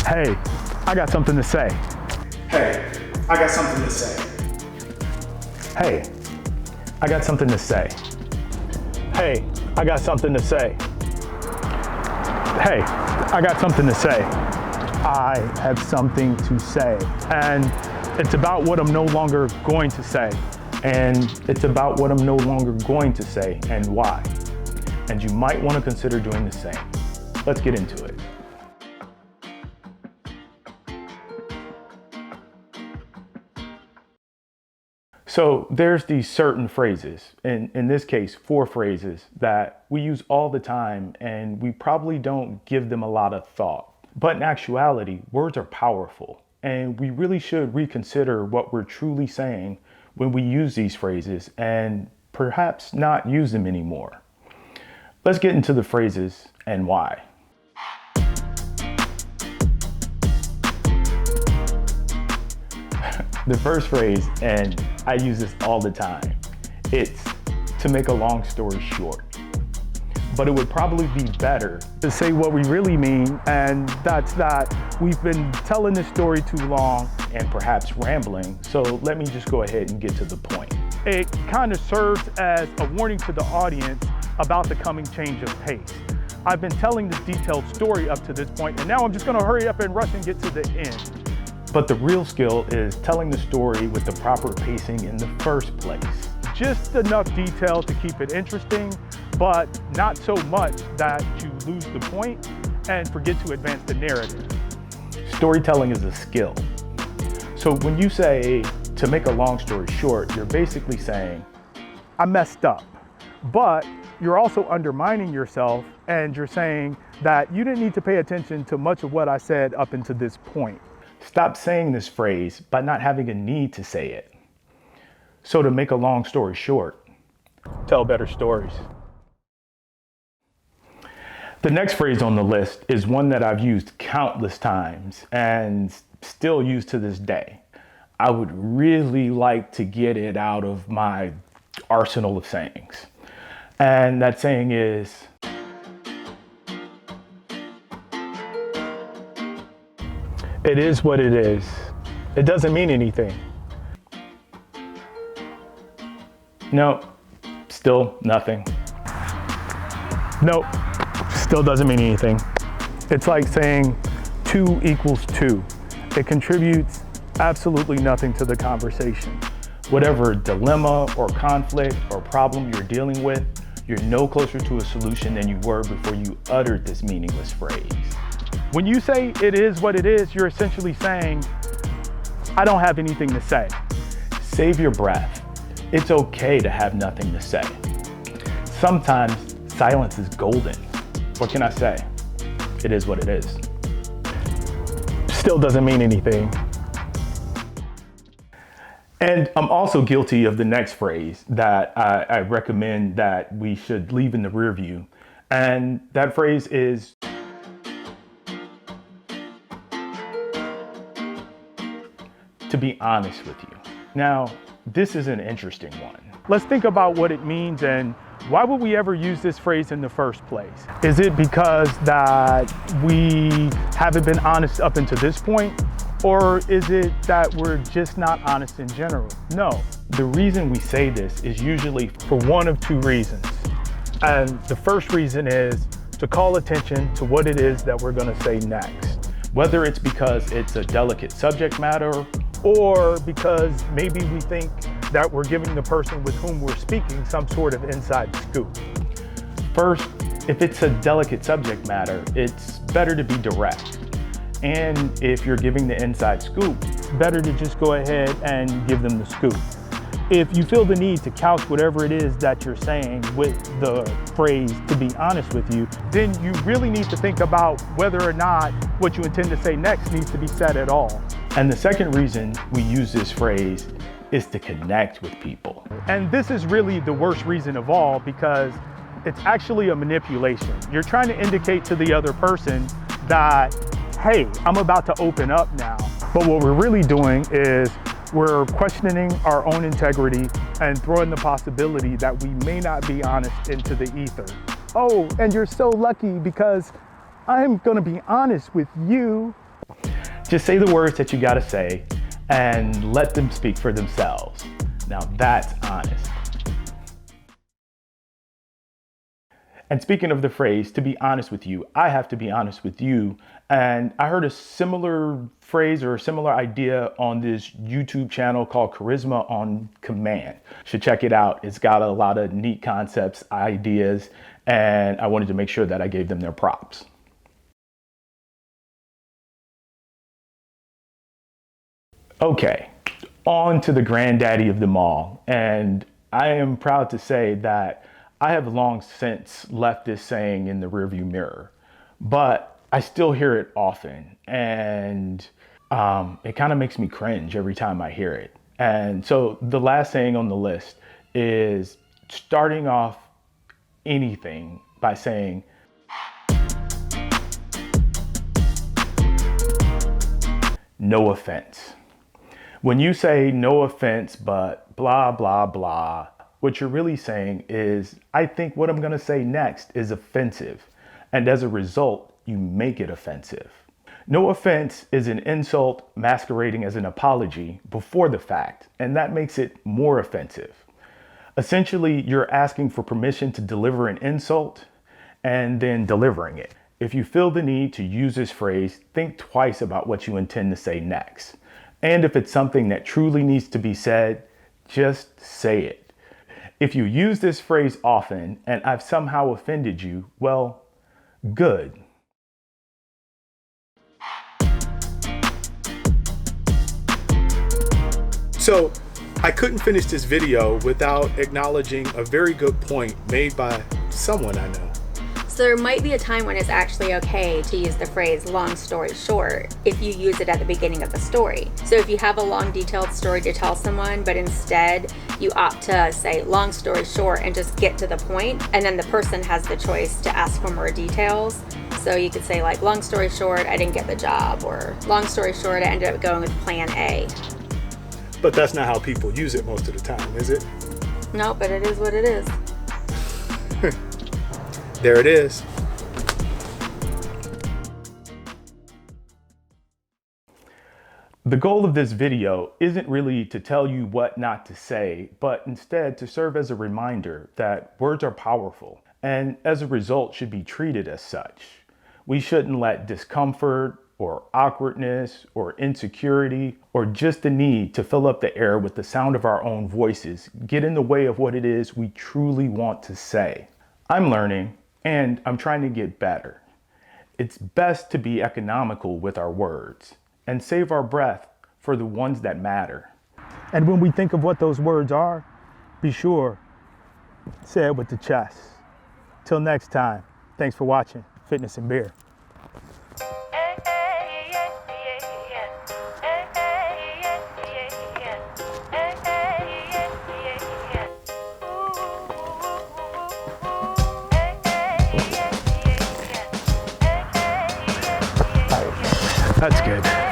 Hey, I got something to say. Hey, I got something to say. Hey, I got something to say. Hey, I got something to say. Hey, I got something to say. I have something to say. And it's about what I'm no longer going to say. And it's about what I'm no longer going to say and why. And you might want to consider doing the same. Let's get into it. So there's these certain phrases, in this case, 4 phrases that we use all the time and we probably don't give them a lot of thought. But in actuality, words are powerful and we really should reconsider what we're truly saying when we use these phrases and perhaps not use them anymore. Let's get into the phrases and why. The first phrase, and I use this all the time, it's to make a long story short. But it would probably be better to say what we really mean, and that's that we've been telling this story too long and perhaps rambling, so let me just go ahead and get to the point. It kind of serves as a warning to the audience about the coming change of pace. I've been telling this detailed story up to this point, and now I'm just gonna hurry up and rush and get to the end. But the real skill is telling the story with the proper pacing in the first place. Just enough detail to keep it interesting, but not so much that you lose the point and forget to advance the narrative. Storytelling is a skill. So when you say to make a long story short, you're basically saying, I messed up. But you're also undermining yourself and you're saying that you didn't need to pay attention to much of what I said up until this point. Stop saying this phrase by not having a need to say it. So to make a long story short, tell better stories. The next phrase on the list is one that I've used countless times and still use to this day. I would really like to get it out of my arsenal of sayings. And that saying is, it is what it is. It doesn't mean anything. No, still nothing. Nope, still doesn't mean anything. It's like saying 2 equals 2. It contributes absolutely nothing to the conversation. Whatever dilemma or conflict or problem you're dealing with, you're no closer to a solution than you were before you uttered this meaningless phrase. When you say it is what it is, you're essentially saying, I don't have anything to say. Save your breath. It's okay to have nothing to say. Sometimes silence is golden. What can I say? It is what it is. Still doesn't mean anything. And I'm also guilty of the next phrase that I recommend that we should leave in the rear view. And that phrase is, to be honest with you. Now, this is an interesting one. Let's think about what it means and why would we ever use this phrase in the first place? Is it because that we haven't been honest up until this point? Or is it that we're just not honest in general? No, the reason we say this is usually for one of 2 reasons. And the first reason is to call attention to what it is that we're gonna say next. Whether it's because it's a delicate subject matter or because maybe we think that we're giving the person with whom we're speaking some sort of inside scoop. First, if it's a delicate subject matter, it's better to be direct. And if you're giving the inside scoop, better to just go ahead and give them the scoop. If you feel the need to couch whatever it is that you're saying with the phrase, to be honest with you, then you really need to think about whether or not what you intend to say next needs to be said at all. And the second reason we use this phrase is to connect with people. And this is really the worst reason of all because it's actually a manipulation. You're trying to indicate to the other person that, hey, I'm about to open up now. But what we're really doing is we're questioning our own integrity and throwing the possibility that we may not be honest into the ether. Oh, and you're so lucky because I'm gonna be honest with you. Just say the words that you gotta say and let them speak for themselves. Now that's honest. And speaking of the phrase, to be honest with you, I have to be honest with you. And I heard a similar phrase or a similar idea on this YouTube channel called Charisma on Command. You should check it out. It's got a lot of neat concepts, ideas, and I wanted to make sure that I gave them their props. Okay, on to the granddaddy of them all. And I am proud to say that I have long since left this saying in the rearview mirror, but I still hear it often, and it kind of makes me cringe every time I hear it. And so the last saying on the list is starting off anything by saying, no offense. When you say no offense, but blah, blah, blah, what you're really saying is, I think what I'm gonna say next is offensive. And as a result, you make it offensive. No offense is an insult masquerading as an apology before the fact, and that makes it more offensive. Essentially, you're asking for permission to deliver an insult and then delivering it. If you feel the need to use this phrase, think twice about what you intend to say next. And if it's something that truly needs to be said, just say it. If you use this phrase often and I've somehow offended you, well, good. So I couldn't finish this video without acknowledging a very good point made by someone I know. So there might be a time when it's actually okay to use the phrase long story short if you use it at the beginning of the story. So if you have a long detailed story to tell someone, but instead you opt to say long story short and just get to the point, and then the person has the choice to ask for more details. So you could say like, long story short, I didn't get the job, or long story short, I ended up going with plan A. But that's not how people use it most of the time, is it? No, but it is what it is. There it is. The goal of this video isn't really to tell you what not to say, but instead to serve as a reminder that words are powerful and as a result should be treated as such. We shouldn't let discomfort or awkwardness or insecurity or just the need to fill up the air with the sound of our own voices get in the way of what it is we truly want to say. I'm learning and I'm trying to get better. It's best to be economical with our words and save our breath for the ones that matter. And when we think of what those words are, be sure, say it with the chest. Till next time, thanks for watching Fitness and Beer. That's good.